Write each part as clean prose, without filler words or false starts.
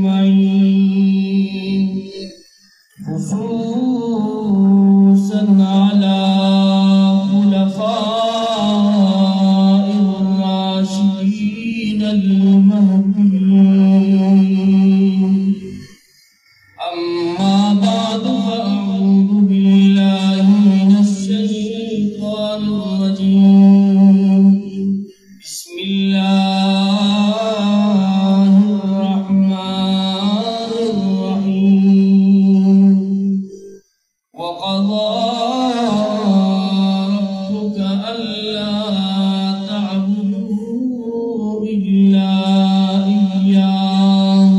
أجمعين خصوصا على خلفاء الراشدين المهديين أما بعد فأعوذ بالله من الشيطان الرجيم بسم الله الرحمن الرحيم وقضى ربك ألا تعبدوا إلا إياه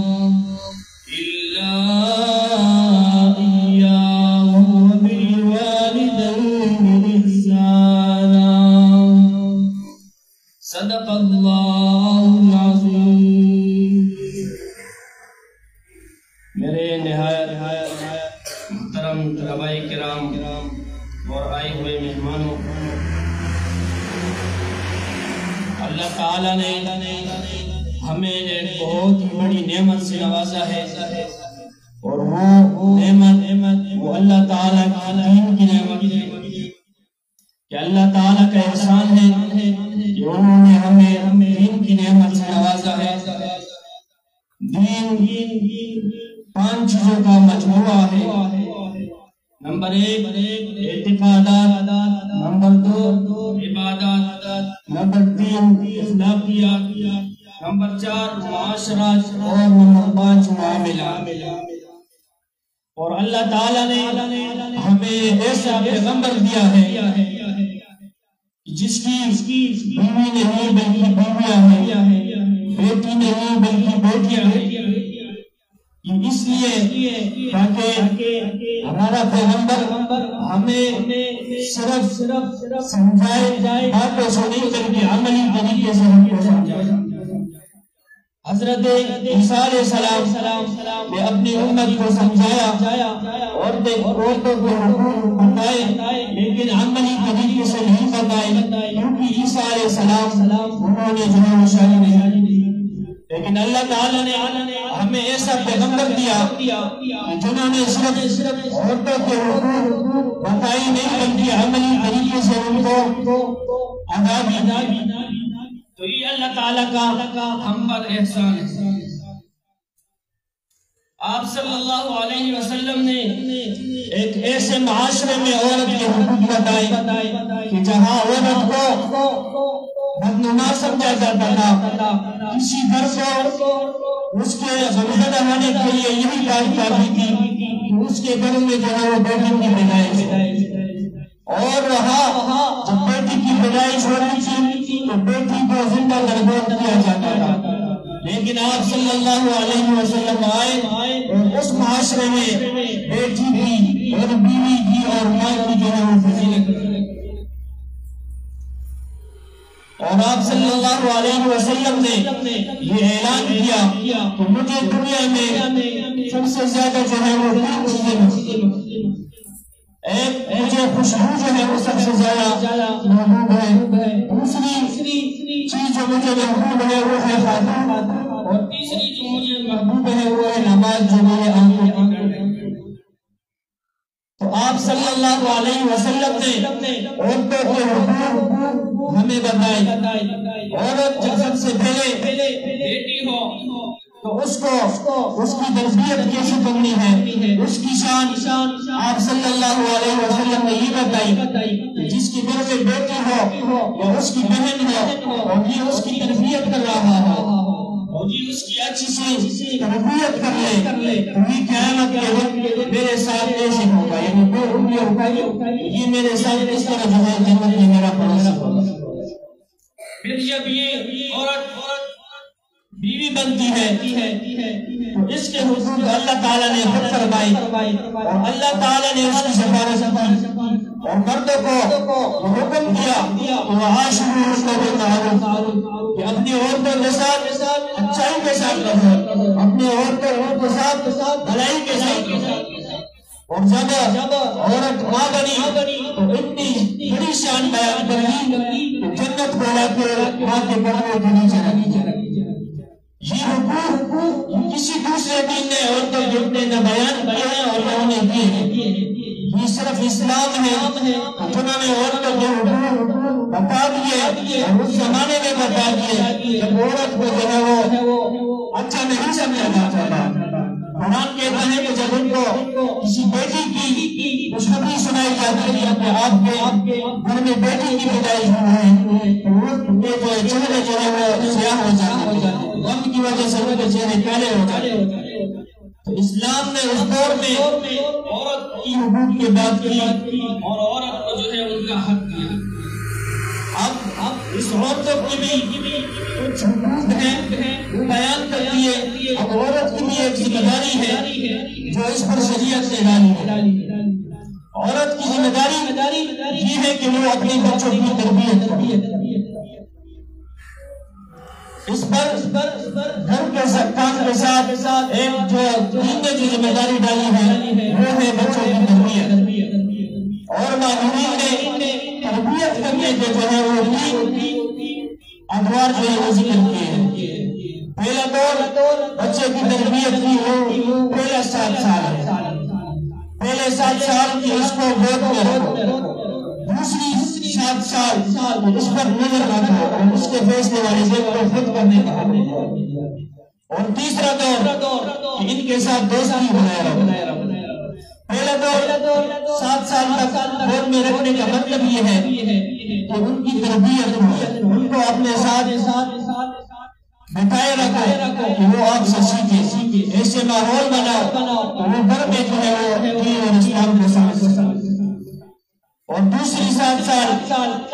وبالوالدين إحسانا صدق اللہ العظیم۔ میرے نہایت محترم طلباء کرام اور آئے ہوئے مہمانوں، اللہ تعالیٰ نے ہمیں ایک بہت بڑی نعمت سے نوازا ہے، اور وہ نعمت وہ اللہ تعالیٰ کی دین کی نعمت ہے کہ اللہ تعالیٰ کا احسان ہے کہ انہوں نے ہمیں دین کی نعمت سے نوازا ہے۔ دین 5 چیزوں کا مجموعہ ہے۔ نمبر 1 اعتقادات، نمبر 2 عبادات، نمبر 3 اخلاقیات، نمبر 4 معاشرات، اور نمبر 5 معاملات۔ اور اللہ تعالیٰ نے ہمیں ایسا پیغمبر دیا ہے جس کی بیوی نہیں بلکہ بیویاں ہیں، بیٹی نہیں بلکہ بیٹیاں ہیں۔ اس لیے تاکہ ہمارا پیغمبر ہمیں صرف سمجھائے باتوں سے نہیں بلکہ عملی طریقے سے ہم کو سمجھائے۔ حضرت عیسیٰ علیہ السلام نے اپنی امت کو سمجھایا، عورتوں کو حقوق بتائے، لیکن عملی طریقے سے نہیں بتائے، کیونکہ عیسیٰ علیہ السلام انہوں نے جو ہے وہ شادی نہیں دی۔ لیکن اللہ تعالیٰ نے ہمیں ایسا پیغمبر دیا جنہوں نے صرف عورتوں کے حقوق بتائی نہیں بلکہ عملی طریقے سے ان کو ادا بھی۔ تو یہ اللہ تعالیٰ کا ہم پر احسان ہے۔ آپ صلی اللہ علیہ وسلم نے ایک ایسے معاشرے میں عورت کے حقوق بتائے کہ جہاں عورت کو بدنما سمجھا جاتا تھا، کسی گھر کو اس کے غمزدہ ہونے کے لیے یہی بات کافی تھی کہ اس کے گھر میں جو ہے وہ بیٹی کی پیدائش ہے، اور وہاں جب بیٹی کی پیدائش ہوتی تھی تو بیٹی کو زندہ گردان کیا جاتا تھا۔ لیکن آپ صلی اللہ علیہ وسلم آئے اور اس معاشرے میں بیٹی کی اور بیوی کی اور ماں کی جو ہے وہ فضیلت کی، اور آپ صلی اللہ علیہ وسلم نے یہ اعلان کیا کہ مجھے دنیا میں سب سے زیادہ جو ہے وہ 3 چیزیں مفید ہیں۔ ایک مجھے خوشبو جو ہے وہ سب سے زیادہ محبوب ہے، دوسری چیز جو مجھے محبوب ہے وہ ہے خاتون، اور تیسری جو مجھے محبوب ہے وہ ہے نماز جو میرے آنکھوں کی ہے۔ تو آپ صلی اللہ علیہ وسلم نے عورتوں کے حقوق ہمیں بتائے۔ عورت جب سب سے پہلے بیٹی ہو تو اس کی تربیت کیسے کرنی ہے، اس کی شان آپ صلی اللہ علیہ وسلم نے یہ بتائی کہ جس کی گھر میں بیٹی ہو یا اس کی بہن ہو اور یہ اس کی تربیت کر رہا ہو اور یہ اس کی اچھی سے تربیت کر لے تو یہ قیامت کے وقت میرے ساتھ ایسے ہوگا، یعنی 2 انگلیاں اٹھائی یہ میرے ساتھ اس طرح جو ہے جنت میں میرا پڑوسی ہوگا۔ پھر جب یہ عورت بیوی بنتی ہے تو اس کے حقوق اللہ تعالیٰ نے خود فرمائے، اور اللہ تعالیٰ نے اس کی سفارش کی، اور مردوں کو حکم دیا وَعَاشِرُوهُنَّ بِالْمَعْرُوفِ کہ اپنی عورتوں کے ساتھ اچھائی کے ساتھ رہو، اپنی عورتوں کے ساتھ بھلائی کے ساتھ رہو۔ اور جب عورت ماں بنی تو اتنی بڑی شان بیان کری کہ جنت کو لا کے ماں کے قدموں کے نیچے رکھی۔ یہ حقوق کسی دوسرے دین نے عورتوں کے اپنے نہ بیان کیا ہے اور نہ انہیں کیے ہیں، یہ صرف اسلام ہے۔ انہوں نے عورتوں کے حقوق بتا دیے اور اس زمانے میں بتا دیے جب عورت کو جو ہے وہ اچھا نہیں سمجھا جاتا تھا۔ قرآن کہتا ہے کہ جب ان کو کسی بیٹی کی خوشخبری سنائی جاتی ہے کہ آپ کے گھر میں بیٹی کی پیدائش ہوئی ہے تو ان کے جو چہرے جو ہے وہ سیاہ ہو جاتے ہیں، غم کی وجہ سے ان کے چہرے کالے ہو جاتے ہیں۔ تو اسلام نے اس دور میں عورت کی حقوق کی بات کی اور عورت کو جو ہے ان کا حق دیا۔ اب اس عورتوں کی بھی کچھ حقوق ہیں وہ بیان کرتی ہے۔ اب عورت کی بھی ایک ذمہ داری ہے جو اس پر شریعت نے ڈالی ہے۔ عورت کی ذمہ داری یہ ہے کہ وہ اپنے بچوں کی تربیت کرے۔ اس پر گھر کے کام کے ساتھ ایک جو دین نے جو ذمہ داری ڈالی ہے وہ ہے بچوں کی تربیت، اور ماہرین نے تربیت کرنے کے جو ہے وہ ادوار جو ہے وہ ذکر کیے ہیں۔ پہلا دور بچے کی تربیت کی وہ پہلا 7 سال ہے، پہلے 7 سال کی اس کو گود میں رکھو، دوسری 7 سال اس پر نظر رکھو اور اس کے فیصلے والے کو خود کرنے کا حق ہے، اور تیسرا دور کہ ان کے ساتھ دوستی بنائے رکھو۔ پہلا دور 7 سال تک گود میں رکھنے کا مطلب یہ ہے کہ ان کی تربیت ہو، ان کو اپنے ساتھ بتائے رکھو کہ وہ آپ سے سیکھے، ایسے ماحول بناؤ وہ گھر میں جو ہے وہ دین اور اسلام کو سمجھ۔ اور دوسری 7 سال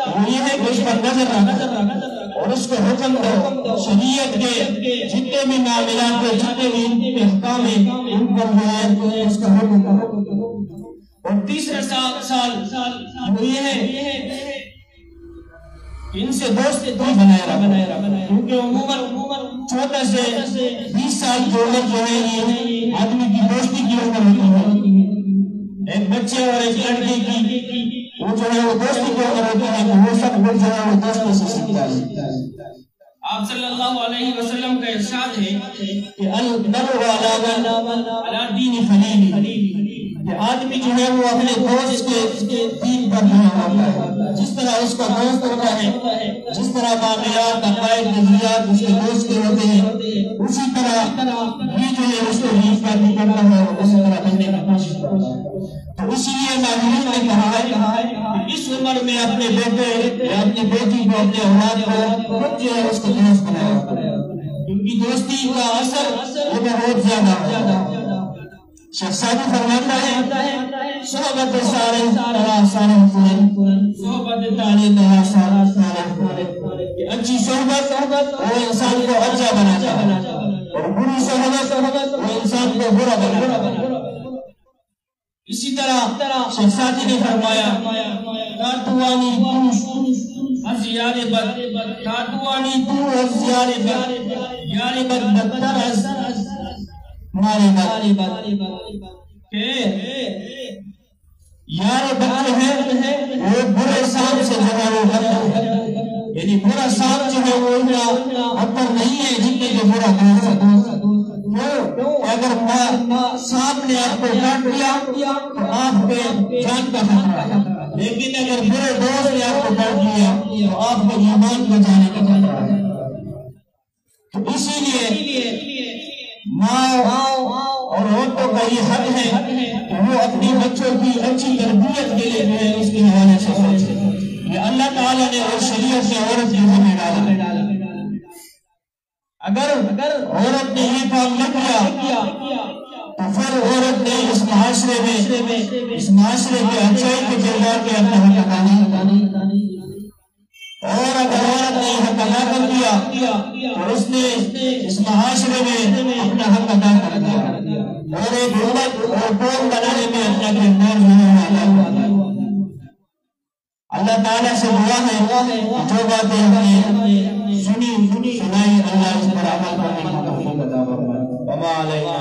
وہ یہ ہے کہ اس پر نظر رکھو اور اس کو حکم دو، شریعت کے جتنے بھی معاملات کے جتنے بھی احکام ہیں ان پر جو ہے اس کا حکم دو۔ اور تیسرا 7 سال وہ یہ ہے ان سے دوستی بنائے رکھو، کیونکہ عموماً 14 سے 20 سال کی عمر جو ہے یہ آدمی کی دوستی کی عمر ہوتی ہے۔ ایک بچے اور ایک لڑکی کی وہ جو ہے وہ دوستی کی عمر ہوتی ہے کہ وہ سب کچھ جو ہے وہ دوستی سے سیکھتا ہے۔ آپ صلی اللہ علیہ وسلم کا ارشاد ہے کہ المرء علی دین خلیلہ، کہ آدمی جو ہے وہ اپنے دوست کے دین پر ہوتا ہے، جس طرح اس کا دوست ہوتا ہے، جس طرح معاملات عقائد نظریات اس کے دوست کے ہوتے ہیں، اسی طرح یہ جو ہے اس کو دین پر بھی کرتا ہے اور اسی طرح کرنے کی کوشش کرتا ہے۔ تو اسی لیے ماہرین نے کہا ہے کہ اس عمر میں اپنے بیٹے یا اپنی بیٹی کو اپنے اولاد کو خود جو ہے اس کو دوست بنایا، کیونکہ دوستی کا اثر وہ بہت زیادہ ہے۔ شیخ سعدی فرماتا ہے صحبت سارے صحبت تعلیم سارے، کہ اچھی صحبت وہ انسان کو اچھا بناتا ہے اور بری صحبت وہ انسان کو برا بناتا ہے۔ اسی طرح شیخ سعدی نے فرمایا تاتوانی تو ازیار بد، تاتوانی تو ازیار بد، یار بد بدتر از مارے بد، کہ یار بد جو ہے وہ برے سانپ سے جو ہے وہ بدتر ہے، یعنی برا سانپ جو ہے وہ اتنا بدتر نہیں ہے جتنے جو برا دوست ہے۔ اگر سانپ نے آپ کو کاٹ دیا تو آپ کے جان کا خطرہ ہے، لیکن اگر برے دوست نے آپ کو کاٹ دیا تو آپ کے ایمان کو جانے کا خطرہ ہے۔ تو اسی لیے ماں اور عورتوں کا یہ حق ہے کہ وہ اپنی بچوں کی اچھی تربیت کے لیے جو ہے اس کے حوالے سے سوچیں۔ یہ اللہ تعالیٰ نے اور شریعت سے عورت کے ذمہ ڈالا۔ اگر عورت نے یہ کام نہ کیا تو پھر عورت نے اس معاشرے کے اچھائی کے کردار کے اپنا حق ادا نہیں، اور اگر عورت نے حق ادا کر دیا تو اس نے اس معاشرے میں اپنا حق ادا کر دیا اور ایک امت اور قوم بنانے میں اپنا کردار ادا ہوا۔ اللہ تعالیٰ سے دعا ہے جو باتیں ہم نے سنائی اللہ اس پر عمل کرنے کی توفیق عطا فرمائے۔ وما علینا